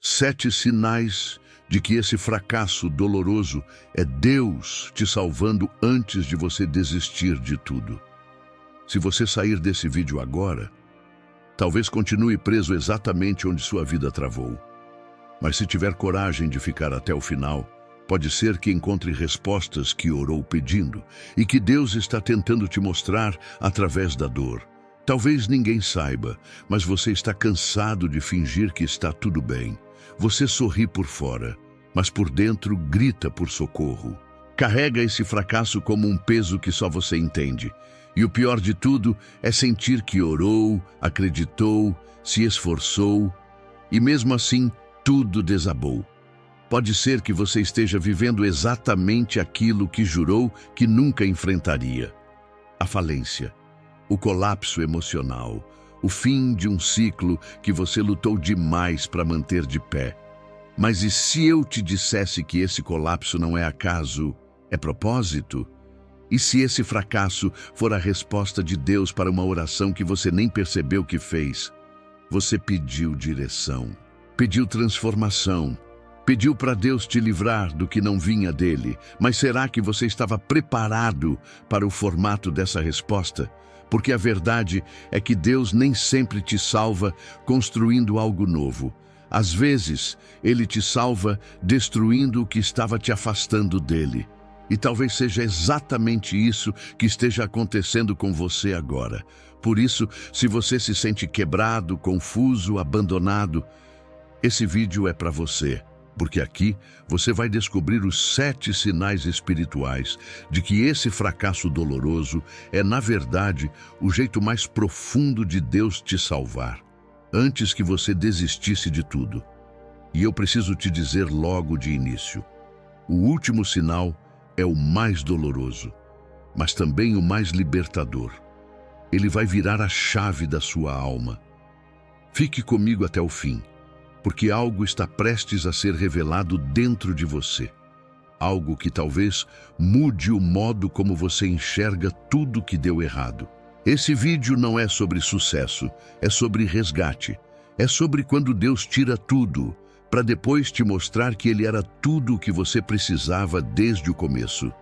7 sinais de que esse fracasso doloroso é Deus te salvando antes de você desistir de tudo. Se você sair desse vídeo agora, talvez continue preso exatamente onde sua vida travou. Mas se tiver coragem de ficar até o final, pode ser que encontre respostas que orou pedindo e que Deus está tentando te mostrar através da dor. Talvez ninguém saiba, mas você está cansado de fingir que está tudo bem. Você sorri por fora, mas por dentro grita por socorro. Carrega esse fracasso como um peso que só você entende. E o pior de tudo é sentir que orou, acreditou, se esforçou e mesmo assim tudo desabou. Pode ser que você esteja vivendo exatamente aquilo que jurou que nunca enfrentaria. A falência, o colapso emocional, o fim de um ciclo que você lutou demais para manter de pé. Mas e se eu te dissesse que esse colapso não é acaso, é propósito? E se esse fracasso for a resposta de Deus para uma oração que você nem percebeu que fez? Você pediu direção, pediu transformação, pediu para Deus te livrar do que não vinha dele. Mas será que você estava preparado para o formato dessa resposta? Porque a verdade é que Deus nem sempre te salva construindo algo novo. Às vezes, Ele te salva destruindo o que estava te afastando dele. E talvez seja exatamente isso que esteja acontecendo com você agora. Por isso, se você se sente quebrado, confuso, abandonado, esse vídeo é para você. Porque aqui você vai descobrir os 7 sinais espirituais de que esse fracasso doloroso é, na verdade, o jeito mais profundo de Deus te salvar, antes que você desistisse de tudo. E eu preciso te dizer logo de início, o último sinal é o mais doloroso, mas também o mais libertador. Ele vai virar a chave da sua alma. Fique comigo até o fim, porque algo está prestes a ser revelado dentro de você. Algo que talvez mude o modo como você enxerga tudo que deu errado. Esse vídeo não é sobre sucesso, é sobre resgate. É sobre quando Deus tira tudo, para depois te mostrar que Ele era tudo o que você precisava desde o começo.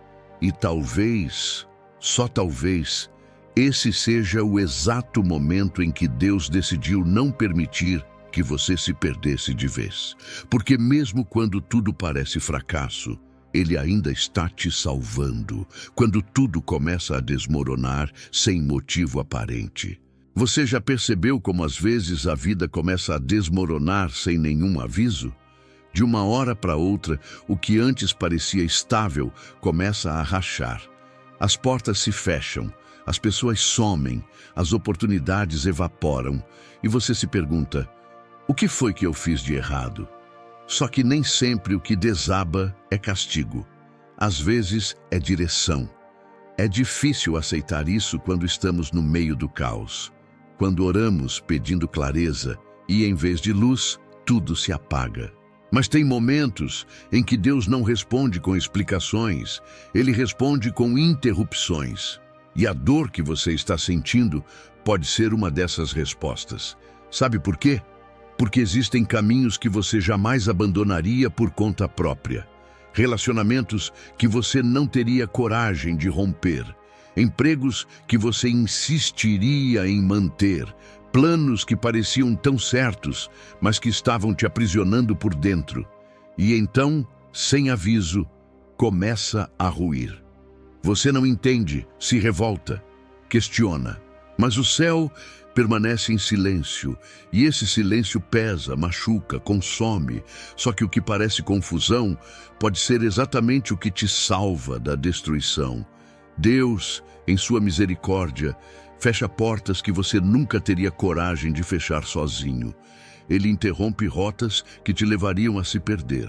E talvez, só talvez, esse seja o exato momento em que Deus decidiu não permitir que você se perdesse de vez. Porque mesmo quando tudo parece fracasso, Ele ainda está te salvando. Quando tudo começa a desmoronar sem motivo aparente. Você já percebeu como às vezes a vida começa a desmoronar sem nenhum aviso? De uma hora para outra, o que antes parecia estável começa a rachar. As portas se fecham, as pessoas somem, as oportunidades evaporam e você se pergunta: o que foi que eu fiz de errado? Só que nem sempre o que desaba é castigo. Às vezes é direção. É difícil aceitar isso quando estamos no meio do caos. Quando oramos pedindo clareza e, em vez de luz, tudo se apaga. Mas tem momentos em que Deus não responde com explicações, Ele responde com interrupções. E a dor que você está sentindo pode ser uma dessas respostas. Sabe por quê? Porque existem caminhos que você jamais abandonaria por conta própria. Relacionamentos que você não teria coragem de romper. Empregos que você insistiria em manter. Planos que pareciam tão certos, mas que estavam te aprisionando por dentro. E então, sem aviso, começa a ruir. Você não entende, se revolta, questiona. Mas o céu permanece em silêncio, e esse silêncio pesa, machuca, consome. Só que o que parece confusão pode ser exatamente o que te salva da destruição. Deus, em sua misericórdia, fecha portas que você nunca teria coragem de fechar sozinho. Ele interrompe rotas que te levariam a se perder,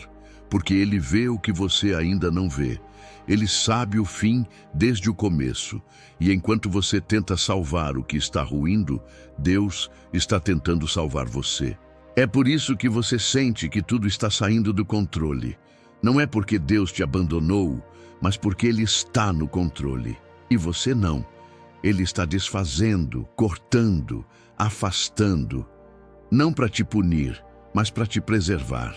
porque Ele vê o que você ainda não vê. Ele sabe o fim desde o começo, e enquanto você tenta salvar o que está ruindo, Deus está tentando salvar você. É por isso que você sente que tudo está saindo do controle. Não é porque Deus te abandonou, mas porque Ele está no controle. E você não. Ele está desfazendo, cortando, afastando. Não para te punir, mas para te preservar.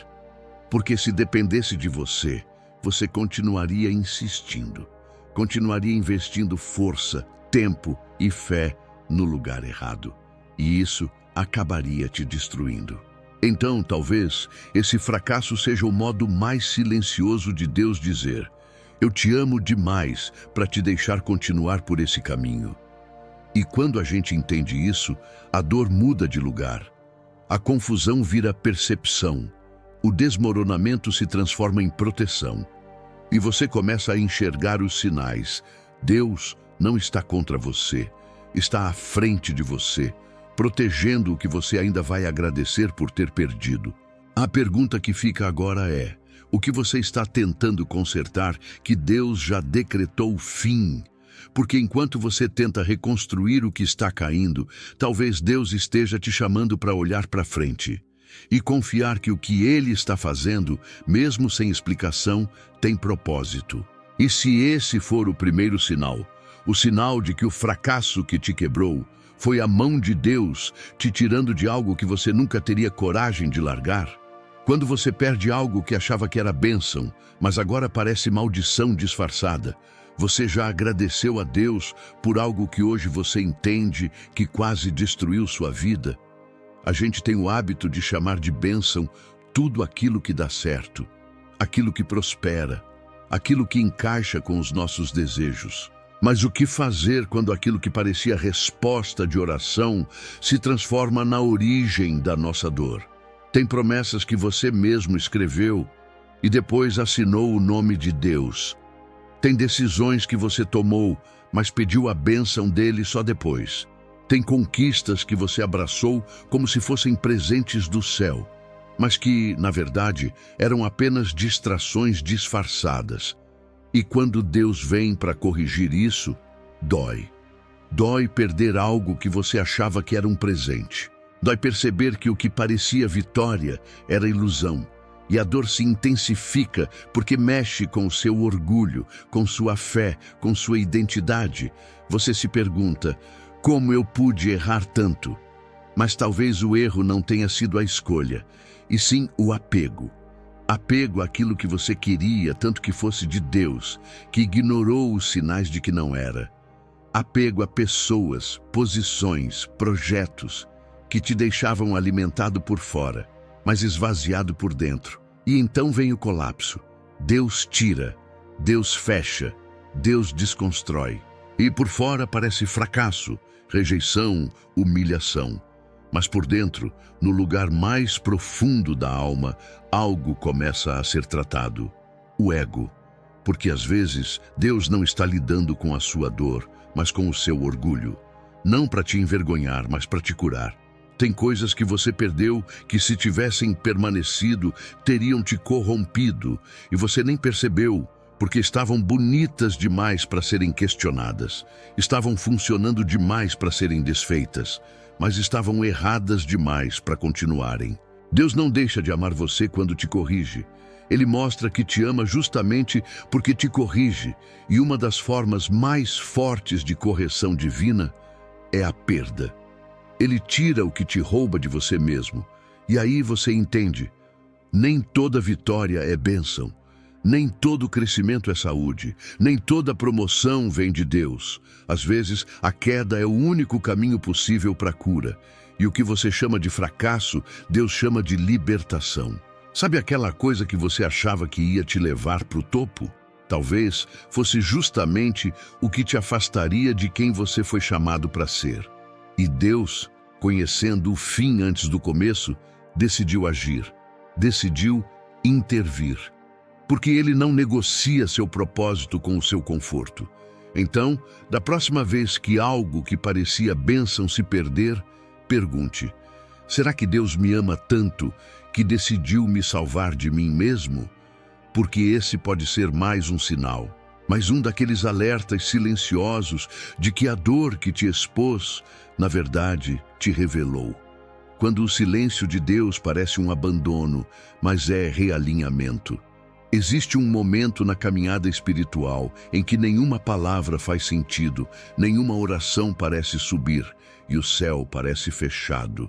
Porque se dependesse de você, você continuaria insistindo, continuaria investindo força, tempo e fé no lugar errado. E isso acabaria te destruindo. Então, talvez, esse fracasso seja o modo mais silencioso de Deus dizer: eu te amo demais para te deixar continuar por esse caminho. E quando a gente entende isso, a dor muda de lugar. A confusão vira percepção. O desmoronamento se transforma em proteção. E você começa a enxergar os sinais. Deus não está contra você, está à frente de você, protegendo o que você ainda vai agradecer por ter perdido. A pergunta que fica agora é: o que você está tentando consertar que Deus já decretou o fim? Porque enquanto você tenta reconstruir o que está caindo, talvez Deus esteja te chamando para olhar para frente e confiar que o que Ele está fazendo, mesmo sem explicação, tem propósito. E se esse for o primeiro sinal, o sinal de que o fracasso que te quebrou foi a mão de Deus te tirando de algo que você nunca teria coragem de largar? Quando você perde algo que achava que era bênção, mas agora parece maldição disfarçada, você já agradeceu a Deus por algo que hoje você entende que quase destruiu sua vida? A gente tem o hábito de chamar de bênção tudo aquilo que dá certo, aquilo que prospera, aquilo que encaixa com os nossos desejos. Mas o que fazer quando aquilo que parecia resposta de oração se transforma na origem da nossa dor? Tem promessas que você mesmo escreveu e depois assinou o nome de Deus. Tem decisões que você tomou, mas pediu a bênção dele só depois. Tem conquistas que você abraçou como se fossem presentes do céu, mas que, na verdade, eram apenas distrações disfarçadas. E quando Deus vem para corrigir isso, dói. Dói perder algo que você achava que era um presente. Dói perceber que o que parecia vitória era ilusão. E a dor se intensifica porque mexe com o seu orgulho, com sua fé, com sua identidade. Você se pergunta: como eu pude errar tanto? Mas talvez o erro não tenha sido a escolha, e sim o apego. Apego àquilo que você queria, tanto que fosse de Deus, que ignorou os sinais de que não era. Apego a pessoas, posições, projetos, que te deixavam alimentado por fora, mas esvaziado por dentro. E então vem o colapso. Deus tira, Deus fecha, Deus desconstrói. E por fora parece fracasso, rejeição, humilhação. Mas por dentro, no lugar mais profundo da alma, algo começa a ser tratado: o ego. Porque às vezes Deus não está lidando com a sua dor, mas com o seu orgulho. Não para te envergonhar, mas para te curar. Tem coisas que você perdeu que, se tivessem permanecido, teriam te corrompido, e você nem percebeu, porque estavam bonitas demais para serem questionadas, estavam funcionando demais para serem desfeitas, mas estavam erradas demais para continuarem. Deus não deixa de amar você quando te corrige. Ele mostra que te ama justamente porque te corrige, e uma das formas mais fortes de correção divina é a perda. Ele tira o que te rouba de você mesmo, e aí você entende: nem toda vitória é bênção, nem todo crescimento é saúde, nem toda promoção vem de Deus. Às vezes, a queda é o único caminho possível para a cura, e o que você chama de fracasso, Deus chama de libertação. Sabe aquela coisa que você achava que ia te levar para o topo? Talvez fosse justamente o que te afastaria de quem você foi chamado para ser. E Deus, conhecendo o fim antes do começo, decidiu agir, decidiu intervir. Porque Ele não negocia seu propósito com o seu conforto. Então, da próxima vez que algo que parecia bênção se perder, pergunte: será que Deus me ama tanto que decidiu me salvar de mim mesmo? Porque esse pode ser mais um sinal, mais um daqueles alertas silenciosos de que a dor que te expôs, na verdade, te revelou. Quando o silêncio de Deus parece um abandono, mas é realinhamento. Existe um momento na caminhada espiritual em que nenhuma palavra faz sentido, nenhuma oração parece subir e o céu parece fechado.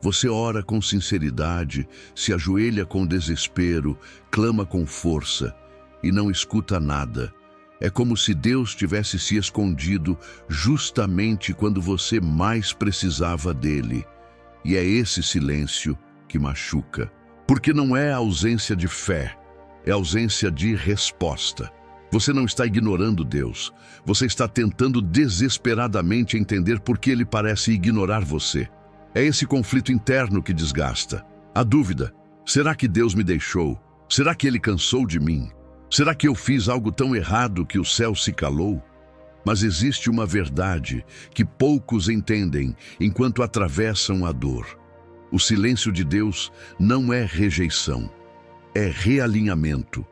Você ora com sinceridade, se ajoelha com desespero, clama com força e não escuta nada. É como se Deus tivesse se escondido justamente quando você mais precisava dele. E é esse silêncio que machuca. Porque não é ausência de fé, é ausência de resposta. Você não está ignorando Deus. Você está tentando desesperadamente entender por que ele parece ignorar você. É esse conflito interno que desgasta. A dúvida: será que Deus me deixou? Será que ele cansou de mim? Será que eu fiz algo tão errado que o céu se calou? Mas existe uma verdade que poucos entendem enquanto atravessam a dor. O silêncio de Deus não é rejeição, é realinhamento.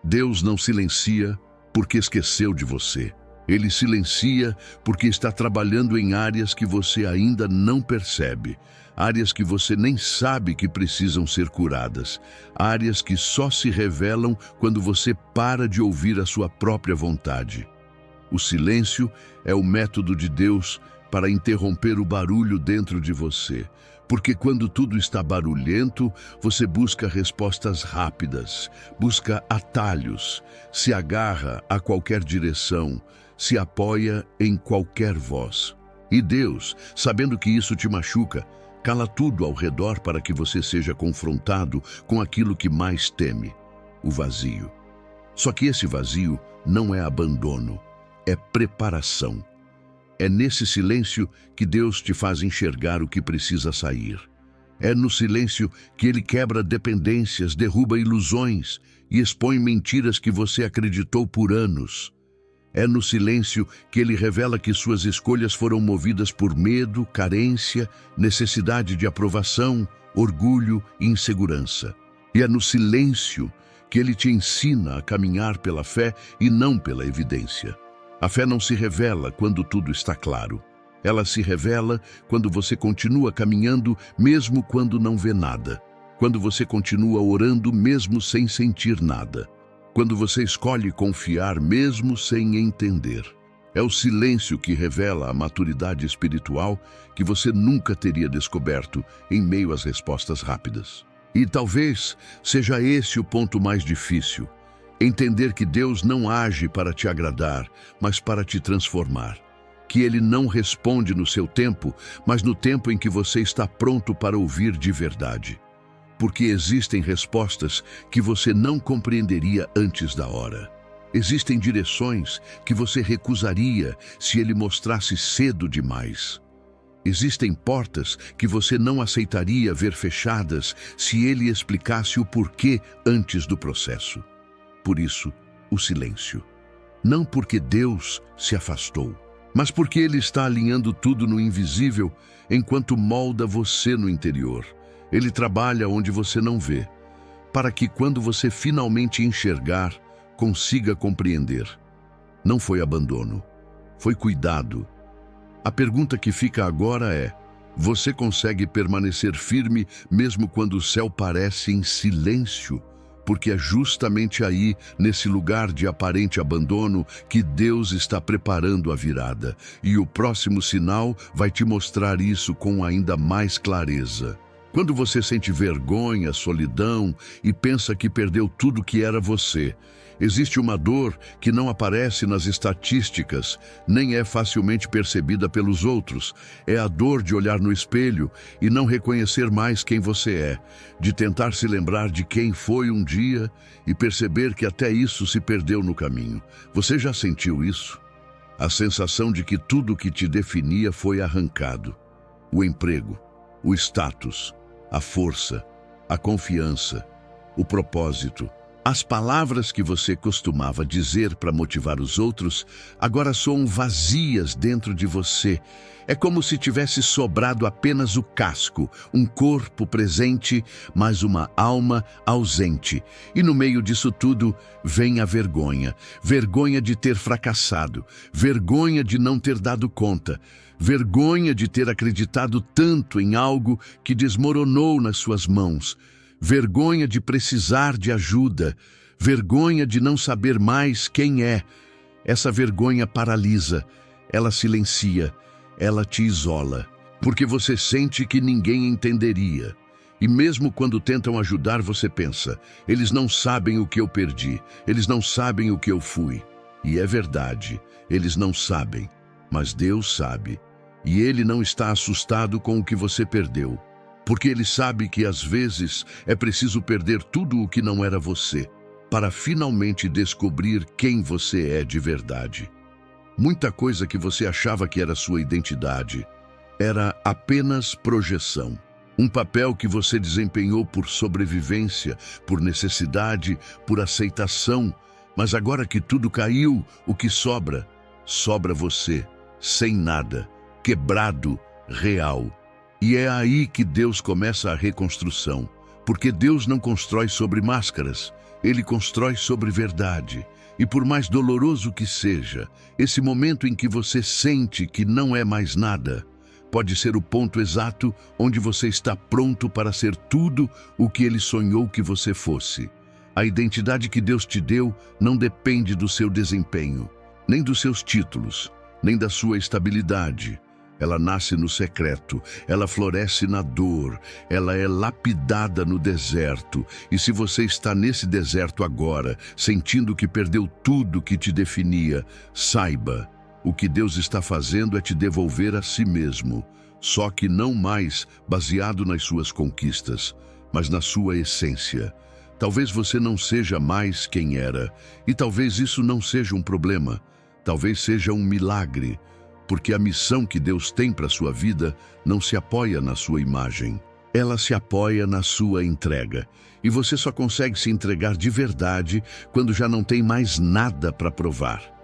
Deus não silencia porque esqueceu de você. Ele silencia porque está trabalhando em áreas que você ainda não percebe, áreas que você nem sabe que precisam ser curadas, áreas que só se revelam quando você para de ouvir a sua própria vontade. O silêncio é o método de Deus para interromper o barulho dentro de você, porque quando tudo está barulhento, você busca respostas rápidas, busca atalhos, se agarra a qualquer direção, se apoia em qualquer voz. E Deus, sabendo que isso te machuca, cala tudo ao redor para que você seja confrontado com aquilo que mais teme, o vazio. Só que esse vazio não é abandono, é preparação. É nesse silêncio que Deus te faz enxergar o que precisa sair. É no silêncio que Ele quebra dependências, derruba ilusões e expõe mentiras que você acreditou por anos. É no silêncio que Ele revela que suas escolhas foram movidas por medo, carência, necessidade de aprovação, orgulho e insegurança. E é no silêncio que Ele te ensina a caminhar pela fé e não pela evidência. A fé não se revela quando tudo está claro. Ela se revela quando você continua caminhando mesmo quando não vê nada. Quando você continua orando mesmo sem sentir nada. Quando você escolhe confiar mesmo sem entender. É o silêncio que revela a maturidade espiritual que você nunca teria descoberto em meio às respostas rápidas. E talvez seja esse o ponto mais difícil. Entender que Deus não age para te agradar, mas para te transformar. Que Ele não responde no seu tempo, mas no tempo em que você está pronto para ouvir de verdade. Porque existem respostas que você não compreenderia antes da hora. Existem direções que você recusaria se Ele mostrasse cedo demais. Existem portas que você não aceitaria ver fechadas se Ele explicasse o porquê antes do processo. Por isso, o silêncio. Não porque Deus se afastou, mas porque Ele está alinhando tudo no invisível enquanto molda você no interior. Ele trabalha onde você não vê, para que quando você finalmente enxergar, consiga compreender. Não foi abandono, foi cuidado. A pergunta que fica agora é: você consegue permanecer firme mesmo quando o céu parece em silêncio? Porque é justamente aí, nesse lugar de aparente abandono, que Deus está preparando a virada. E o próximo sinal vai te mostrar isso com ainda mais clareza. Quando você sente vergonha, solidão e pensa que perdeu tudo que era você, existe uma dor que não aparece nas estatísticas, nem é facilmente percebida pelos outros. É a dor de olhar no espelho e não reconhecer mais quem você é, de tentar se lembrar de quem foi um dia e perceber que até isso se perdeu no caminho. Você já sentiu isso? A sensação de que tudo que te definia foi arrancado. O emprego, o status, a força, a confiança, o propósito. As palavras que você costumava dizer para motivar os outros agora soam vazias dentro de você. É como se tivesse sobrado apenas o casco, um corpo presente, mas uma alma ausente. E no meio disso tudo vem a vergonha. Vergonha de ter fracassado, vergonha de não ter dado conta, vergonha de ter acreditado tanto em algo que desmoronou nas suas mãos. Vergonha de precisar de ajuda, vergonha de não saber mais quem é. Essa vergonha paralisa, ela silencia, ela te isola. porque você sente que ninguém entenderia. E mesmo quando tentam ajudar, você pensa: eles não sabem o que eu perdi, eles não sabem o que eu fui. E é verdade, eles não sabem, mas Deus sabe. E Ele não está assustado com o que você perdeu, porque Ele sabe que às vezes é preciso perder tudo o que não era você, para finalmente descobrir quem você é de verdade. Muita coisa que você achava que era sua identidade era apenas projeção. Um papel que você desempenhou por sobrevivência, por necessidade, por aceitação. Mas agora que tudo caiu, o que sobra? Sobra você, sem nada, quebrado, real. E é aí que Deus começa a reconstrução. Porque Deus não constrói sobre máscaras, Ele constrói sobre verdade. E por mais doloroso que seja, esse momento em que você sente que não é mais nada, pode ser o ponto exato onde você está pronto para ser tudo o que Ele sonhou que você fosse. A identidade que Deus te deu não depende do seu desempenho, nem dos seus títulos, nem da sua estabilidade. Ela nasce no secreto, ela floresce na dor, ela é lapidada no deserto. E se você está nesse deserto agora, sentindo que perdeu tudo que te definia, saiba: o que Deus está fazendo é te devolver a si mesmo, só que não mais baseado nas suas conquistas, mas na sua essência. Talvez você não seja mais quem era, e talvez isso não seja um problema, talvez seja um milagre, porque a missão que Deus tem para a sua vida não se apoia na sua imagem, ela se apoia na sua entrega. E você só consegue se entregar de verdade quando já não tem mais nada para provar.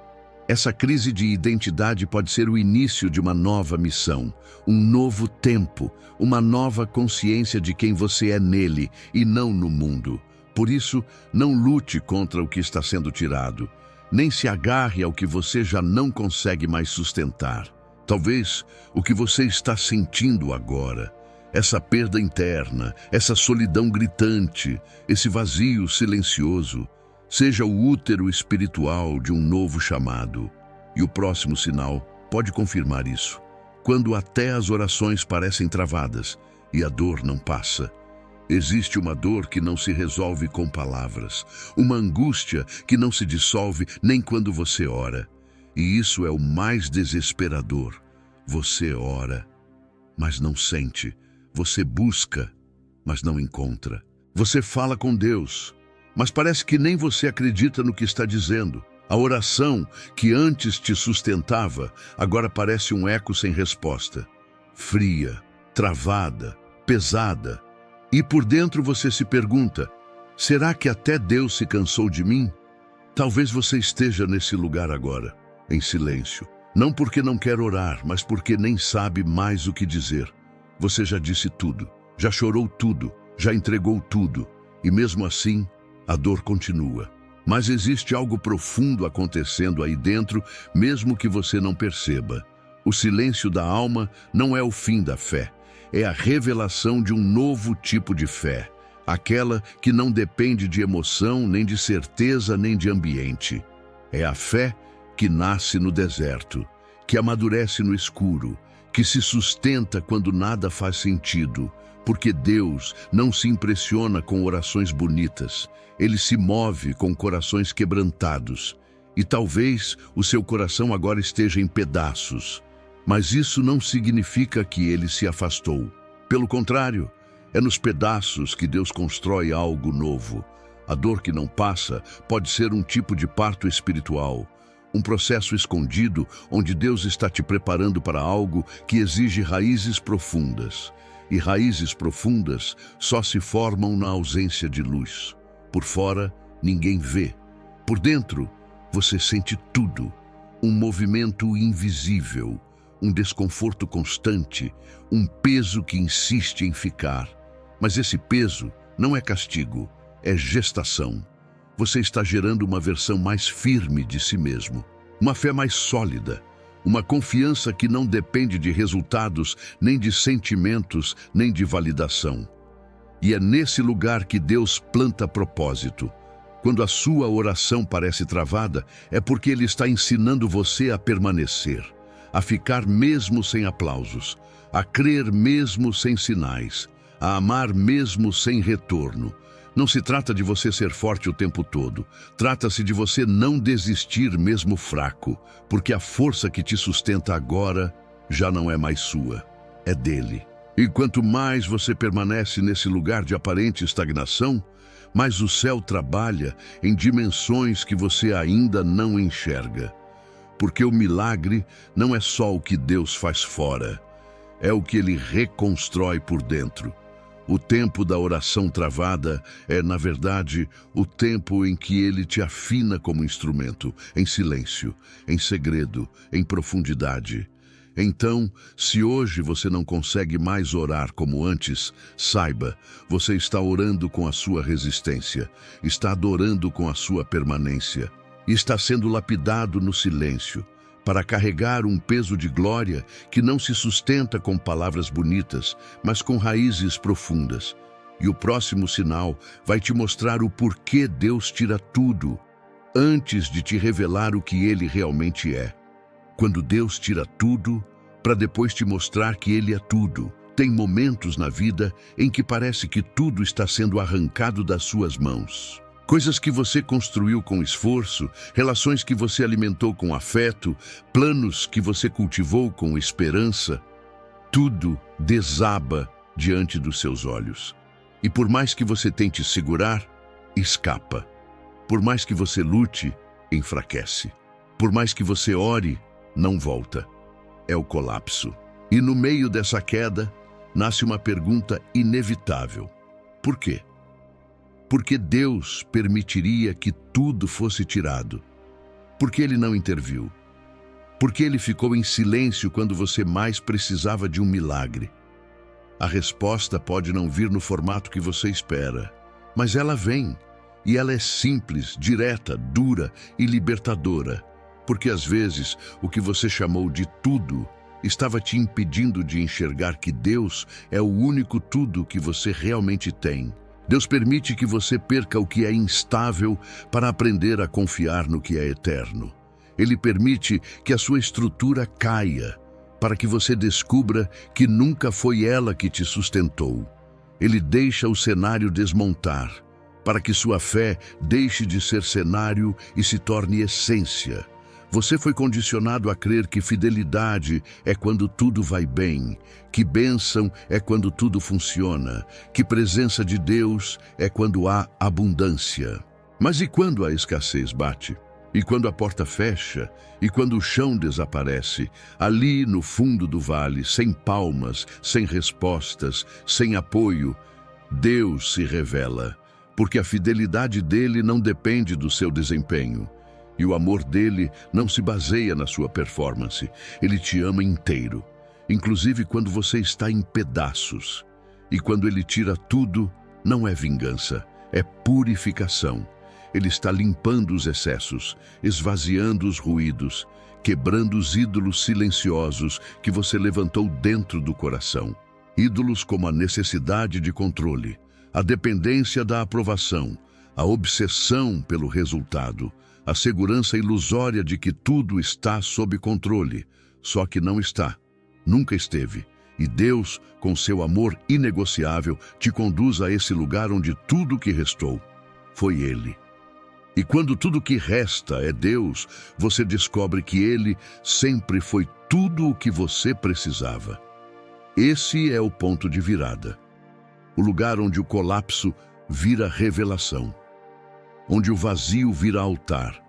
Essa crise de identidade pode ser o início de uma nova missão, um novo tempo, uma nova consciência de quem você é nele e não no mundo. Por isso, não lute contra o que está sendo tirado, nem se agarre ao que você já não consegue mais sustentar. Talvez o que você está sentindo agora, essa perda interna, essa solidão gritante, esse vazio silencioso, seja o útero espiritual de um novo chamado. E o próximo sinal pode confirmar isso. Quando até as orações parecem travadas e a dor não passa. Existe uma dor que não se resolve com palavras, uma angústia que não se dissolve nem quando você ora. E isso é o mais desesperador. Você ora, mas não sente. Você busca, mas não encontra. Você fala com Deus, mas parece que nem você acredita no que está dizendo. A oração que antes te sustentava, agora parece um eco sem resposta. Fria, travada, pesada. E por dentro você se pergunta: será que até Deus se cansou de mim? Talvez você esteja nesse lugar agora, em silêncio. Não porque não quer orar, mas porque nem sabe mais o que dizer. Você já disse tudo, já chorou tudo, já entregou tudo. E mesmo assim, a dor continua. Mas existe algo profundo acontecendo aí dentro, mesmo que você não perceba. O silêncio da alma não é o fim da fé. É a revelação de um novo tipo de fé. Aquela que não depende de emoção, nem de certeza, nem de ambiente. É a fé que nasce no deserto, que amadurece no escuro, que se sustenta quando nada faz sentido. Porque Deus não se impressiona com orações bonitas. Ele se move com corações quebrantados. E talvez o seu coração agora esteja em pedaços. Mas isso não significa que ele se afastou. Pelo contrário, é nos pedaços que Deus constrói algo novo. A dor que não passa pode ser um tipo de parto espiritual. Um processo escondido onde Deus está te preparando para algo que exige raízes profundas. E raízes profundas só se formam na ausência de luz. Por fora, ninguém vê. Por dentro, você sente tudo. Um movimento invisível, um desconforto constante, um peso que insiste em ficar. Mas esse peso não é castigo, é gestação. Você está gerando uma versão mais firme de si mesmo, uma fé mais sólida, uma confiança que não depende de resultados, nem de sentimentos, nem de validação. E é nesse lugar que Deus planta propósito. Quando a sua oração parece travada, é porque Ele está ensinando você a permanecer, a ficar mesmo sem aplausos, a crer mesmo sem sinais, a amar mesmo sem retorno. Não se trata de você ser forte o tempo todo. Trata-se de você não desistir mesmo fraco, porque a força que te sustenta agora já não é mais sua, é dele. E quanto mais você permanece nesse lugar de aparente estagnação, mais o céu trabalha em dimensões que você ainda não enxerga. Porque o milagre não é só o que Deus faz fora, é o que Ele reconstrói por dentro. O tempo da oração travada é, na verdade, o tempo em que Ele te afina como instrumento, em silêncio, em segredo, em profundidade. Então, se hoje você não consegue mais orar como antes, saiba, você está orando com a sua resistência, está adorando com a sua permanência, está sendo lapidado no silêncio, para carregar um peso de glória que não se sustenta com palavras bonitas, mas com raízes profundas. E o próximo sinal vai te mostrar o porquê Deus tira tudo, antes de te revelar o que Ele realmente é. Quando Deus tira tudo, para depois te mostrar que Ele é tudo. Tem momentos na vida em que parece que tudo está sendo arrancado das suas mãos. Coisas que você construiu com esforço, relações que você alimentou com afeto, planos que você cultivou com esperança, tudo desaba diante dos seus olhos. E por mais que você tente segurar, escapa. Por mais que você lute, enfraquece. Por mais que você ore, não volta. É o colapso. E no meio dessa queda, nasce uma pergunta inevitável. Por quê? Porque Deus permitiria que tudo fosse tirado? Por que Ele não interviu? Por que Ele ficou em silêncio quando você mais precisava de um milagre? A resposta pode não vir no formato que você espera, mas ela vem, e ela é simples, direta, dura e libertadora, porque às vezes o que você chamou de tudo estava te impedindo de enxergar que Deus é o único tudo que você realmente tem. Deus permite que você perca o que é instável para aprender a confiar no que é eterno. Ele permite que a sua estrutura caia, para que você descubra que nunca foi ela que te sustentou. Ele deixa o cenário desmontar, para que sua fé deixe de ser cenário e se torne essência. Você foi condicionado a crer que fidelidade é quando tudo vai bem, que bênção é quando tudo funciona, que presença de Deus é quando há abundância. Mas e quando a escassez bate? E quando a porta fecha? E quando o chão desaparece? Ali no fundo do vale, sem palmas, sem respostas, sem apoio, Deus se revela, porque a fidelidade dele não depende do seu desempenho. E o amor dele não se baseia na sua performance. Ele te ama inteiro, inclusive quando você está em pedaços. E quando ele tira tudo, não é vingança, é purificação. Ele está limpando os excessos, esvaziando os ruídos, quebrando os ídolos silenciosos que você levantou dentro do coração. Ídolos como a necessidade de controle, a dependência da aprovação, a obsessão pelo resultado, a segurança ilusória de que tudo está sob controle, só que não está, nunca esteve. E Deus, com seu amor inegociável, te conduz a esse lugar onde tudo que restou foi Ele. E quando tudo que resta é Deus, você descobre que Ele sempre foi tudo o que você precisava. Esse é o ponto de virada. O lugar onde o colapso vira revelação. Onde o vazio vira altar,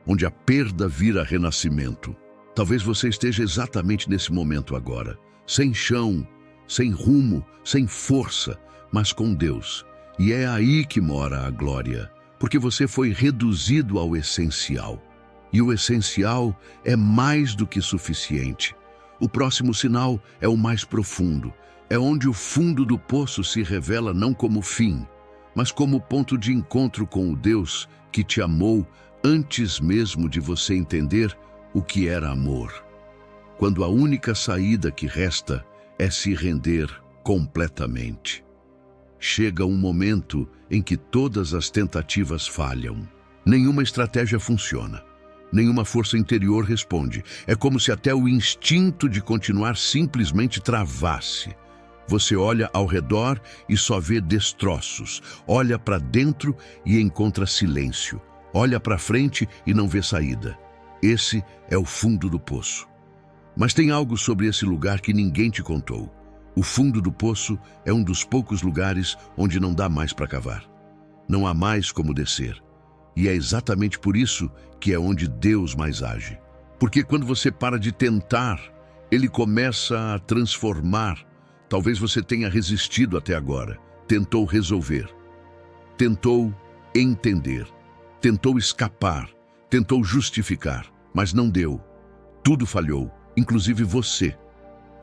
onde a perda vira renascimento. Talvez você esteja exatamente nesse momento agora, sem chão, sem rumo, sem força, mas com Deus. E é aí que mora a glória, porque você foi reduzido ao essencial. E o essencial é mais do que suficiente. O próximo sinal é o mais profundo, é onde o fundo do poço se revela não como fim, mas como ponto de encontro com o Deus que te amou antes mesmo de você entender o que era amor. Quando a única saída que resta é se render completamente. Chega um momento em que todas as tentativas falham. Nenhuma estratégia funciona. Nenhuma força interior responde. É como se até o instinto de continuar simplesmente travasse. Você olha ao redor e só vê destroços. Olha para dentro e encontra silêncio. Olha para frente e não vê saída. Esse é o fundo do poço. Mas tem algo sobre esse lugar que ninguém te contou. O fundo do poço é um dos poucos lugares onde não dá mais para cavar. Não há mais como descer. E é exatamente por isso que é onde Deus mais age. Porque quando você para de tentar, Ele começa a transformar. Talvez você tenha resistido até agora. Tentou resolver. Tentou entender. Tentou escapar. Tentou justificar. Mas não deu. Tudo falhou, inclusive você.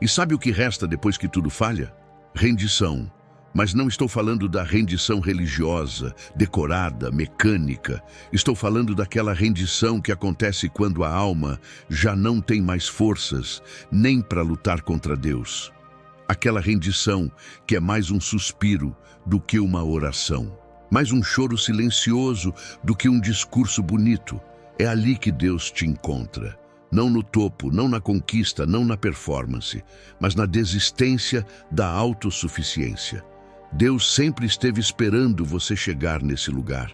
E sabe o que resta depois que tudo falha? Rendição. Mas não estou falando da rendição religiosa, decorada, mecânica. Estou falando daquela rendição que acontece quando a alma já não tem mais forças, nem para lutar contra Deus. Aquela rendição que é mais um suspiro do que uma oração. Mais um choro silencioso do que um discurso bonito. É ali que Deus te encontra. Não no topo, não na conquista, não na performance, mas na desistência da autossuficiência. Deus sempre esteve esperando você chegar nesse lugar.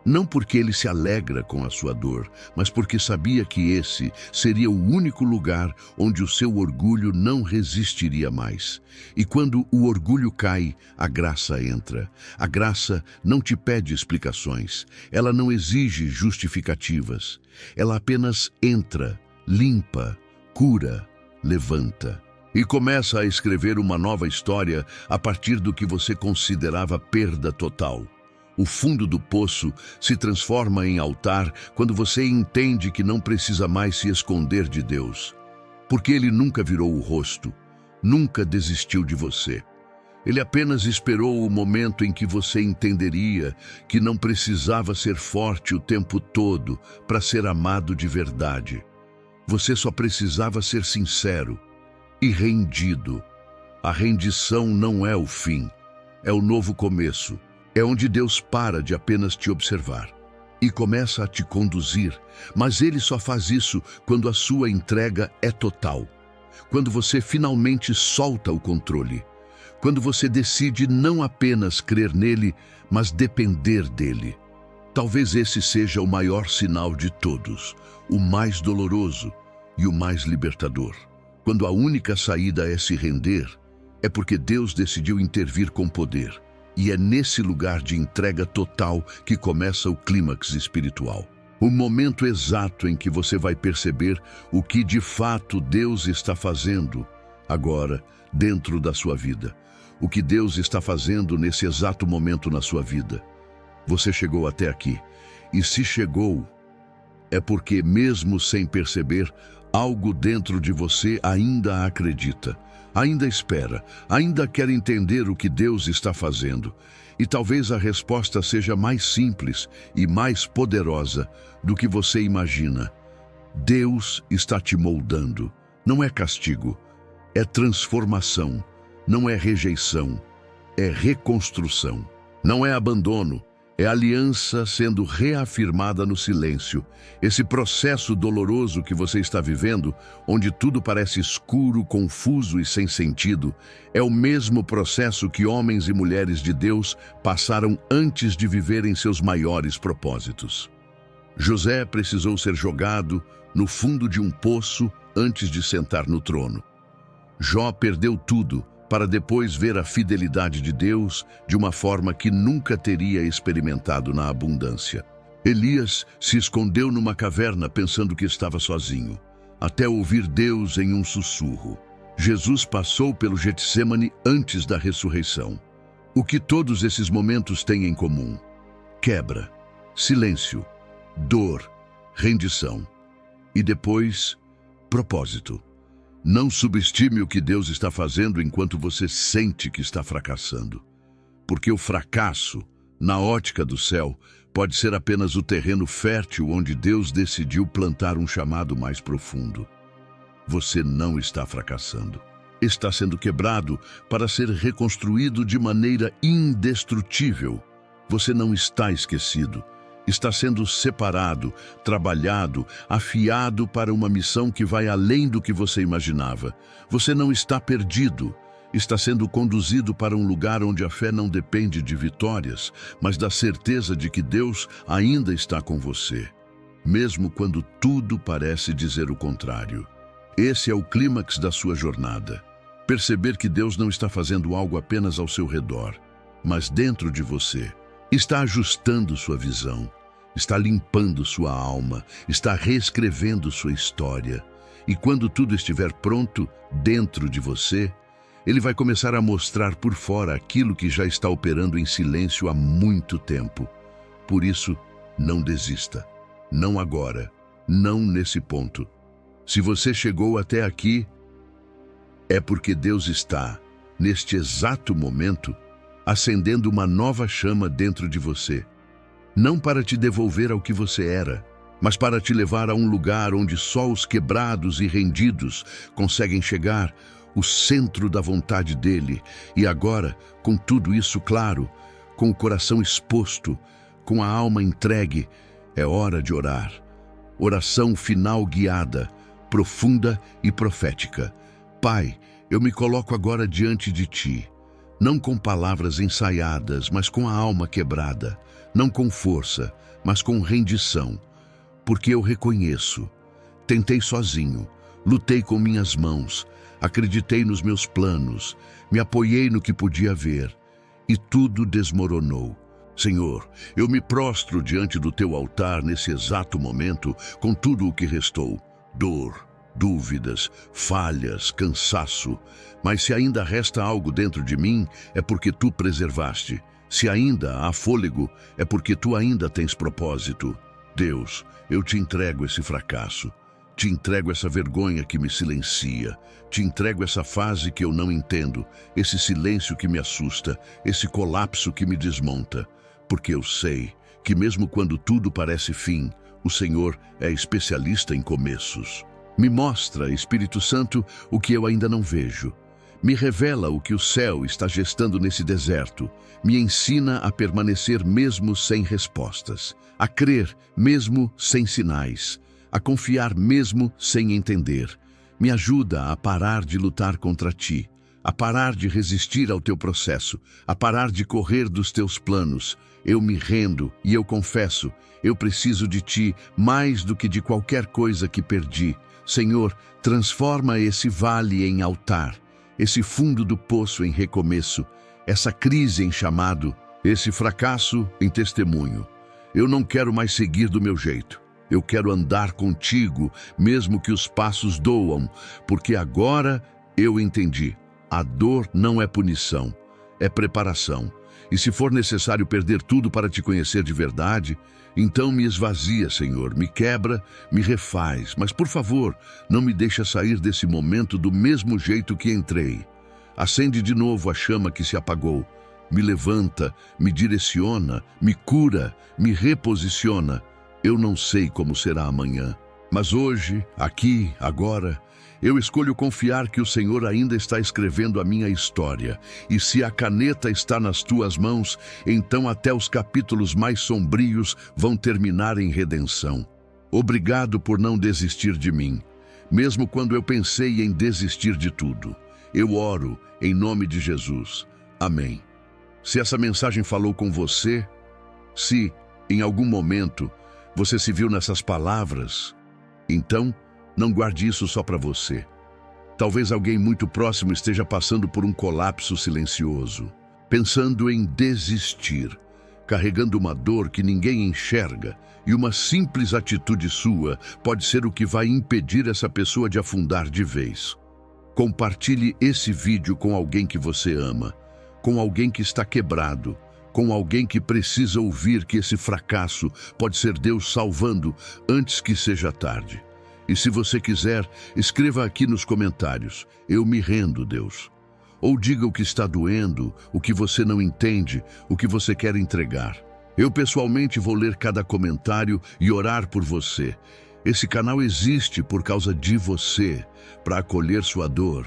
Não porque Ele se alegra com a sua dor, mas porque sabia que esse seria o único lugar onde o seu orgulho não resistiria mais. E quando o orgulho cai, a graça entra. A graça não te pede explicações, ela não exige justificativas. Ela apenas entra, limpa, cura, levanta. E começa a escrever uma nova história a partir do que você considerava perda total. O fundo do poço se transforma em altar quando você entende que não precisa mais se esconder de Deus. Porque Ele nunca virou o rosto, nunca desistiu de você. Ele apenas esperou o momento em que você entenderia que não precisava ser forte o tempo todo para ser amado de verdade. Você só precisava ser sincero e rendido. A rendição não é o fim, é o novo começo. É onde Deus para de apenas te observar e começa a te conduzir, mas Ele só faz isso quando a sua entrega é total. Quando você finalmente solta o controle. Quando você decide não apenas crer nele, mas depender dele. Talvez esse seja o maior sinal de todos, o mais doloroso e o mais libertador. Quando a única saída é se render, é porque Deus decidiu intervir com poder. E é nesse lugar de entrega total que começa o clímax espiritual. O momento exato em que você vai perceber o que de fato Deus está fazendo agora dentro da sua vida. O que Deus está fazendo nesse exato momento na sua vida. Você chegou até aqui. E se chegou, é porque mesmo sem perceber, algo dentro de você ainda acredita. Ainda espera, ainda quer entender o que Deus está fazendo. E talvez a resposta seja mais simples e mais poderosa do que você imagina. Deus está te moldando. Não é castigo, é transformação. Não é rejeição, é reconstrução. Não é abandono, é aliança sendo reafirmada no silêncio. Esse processo doloroso que você está vivendo, onde tudo parece escuro, confuso e sem sentido, é o mesmo processo que homens e mulheres de Deus passaram antes de viverem seus maiores propósitos. José precisou ser jogado no fundo de um poço antes de sentar no trono. Jó perdeu tudo para depois ver a fidelidade de Deus de uma forma que nunca teria experimentado na abundância. Elias se escondeu numa caverna pensando que estava sozinho, até ouvir Deus em um sussurro. Jesus passou pelo Getsêmani antes da ressurreição. O que todos esses momentos têm em comum? Quebra, silêncio, dor, rendição e depois, propósito. Não subestime o que Deus está fazendo enquanto você sente que está fracassando. Porque o fracasso, na ótica do céu, pode ser apenas o terreno fértil onde Deus decidiu plantar um chamado mais profundo. Você não está fracassando. Está sendo quebrado para ser reconstruído de maneira indestrutível. Você não está esquecido. Está sendo separado, trabalhado, afiado para uma missão que vai além do que você imaginava. Você não está perdido. Está sendo conduzido para um lugar onde a fé não depende de vitórias, mas da certeza de que Deus ainda está com você, mesmo quando tudo parece dizer o contrário. Esse é o clímax da sua jornada. Perceber que Deus não está fazendo algo apenas ao seu redor, mas dentro de você. Está ajustando sua visão, está limpando sua alma, está reescrevendo sua história. E quando tudo estiver pronto dentro de você, Ele vai começar a mostrar por fora aquilo que já está operando em silêncio há muito tempo. Por isso, não desista. Não agora, não nesse ponto. Se você chegou até aqui, é porque Deus está, neste exato momento, acendendo uma nova chama dentro de você. Não para te devolver ao que você era, mas para te levar a um lugar onde só os quebrados e rendidos conseguem chegar, o centro da vontade dele. E agora, com tudo isso claro, com o coração exposto, com a alma entregue, é hora de orar. Oração final guiada, profunda e profética. Pai, eu me coloco agora diante de Ti. Não com palavras ensaiadas, mas com a alma quebrada. Não com força, mas com rendição. Porque eu reconheço. Tentei sozinho, lutei com minhas mãos, acreditei nos meus planos, me apoiei no que podia ver, e tudo desmoronou. Senhor, eu me prostro diante do Teu altar nesse exato momento, com tudo o que restou: dor, dúvidas, falhas, cansaço. Mas se ainda resta algo dentro de mim, é porque Tu preservaste. Se ainda há fôlego, é porque Tu ainda tens propósito. Deus, eu Te entrego esse fracasso. Te entrego essa vergonha que me silencia. Te entrego essa fase que eu não entendo, esse silêncio que me assusta, esse colapso que me desmonta. Porque eu sei que mesmo quando tudo parece fim, o Senhor é especialista em começos. Me mostra, Espírito Santo, o que eu ainda não vejo. Me revela o que o céu está gestando nesse deserto. Me ensina a permanecer mesmo sem respostas, a crer mesmo sem sinais, a confiar mesmo sem entender. Me ajuda a parar de lutar contra Ti, a parar de resistir ao Teu processo, a parar de correr dos Teus planos. Eu me rendo e eu confesso, eu preciso de Ti mais do que de qualquer coisa que perdi. Senhor, transforma esse vale em altar, esse fundo do poço em recomeço, essa crise em chamado, esse fracasso em testemunho. Eu não quero mais seguir do meu jeito. Eu quero andar contigo, mesmo que os passos doam, porque agora eu entendi. A dor não é punição, é preparação. E se for necessário perder tudo para Te conhecer de verdade, então me esvazia, Senhor, me quebra, me refaz. Mas, por favor, não me deixa sair desse momento do mesmo jeito que entrei. Acende de novo a chama que se apagou. Me levanta, me direciona, me cura, me reposiciona. Eu não sei como será amanhã, mas hoje, aqui, agora, eu escolho confiar que o Senhor ainda está escrevendo a minha história. E se a caneta está nas Tuas mãos, então até os capítulos mais sombrios vão terminar em redenção. Obrigado por não desistir de mim, mesmo quando eu pensei em desistir de tudo. Eu oro em nome de Jesus. Amém. Se essa mensagem falou com você, se, em algum momento, você se viu nessas palavras, então, não guarde isso só para você. Talvez alguém muito próximo esteja passando por um colapso silencioso, pensando em desistir, carregando uma dor que ninguém enxerga, e uma simples atitude sua pode ser o que vai impedir essa pessoa de afundar de vez. Compartilhe esse vídeo com alguém que você ama, com alguém que está quebrado, com alguém que precisa ouvir que esse fracasso pode ser Deus salvando antes que seja tarde. E se você quiser, escreva aqui nos comentários: eu me rendo, Deus. Ou diga o que está doendo, o que você não entende, o que você quer entregar. Eu pessoalmente vou ler cada comentário e orar por você. Esse canal existe por causa de você, para acolher sua dor,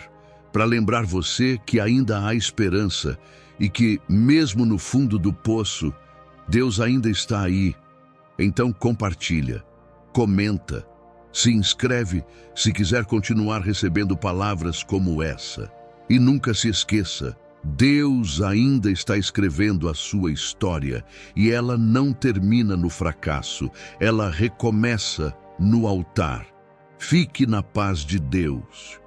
para lembrar você que ainda há esperança e que, mesmo no fundo do poço, Deus ainda está aí, Então compartilha, comenta, se inscreve se quiser continuar recebendo palavras como essa. E nunca se esqueça, Deus ainda está escrevendo a sua história e ela não termina no fracasso, ela recomeça no altar. Fique na paz de Deus.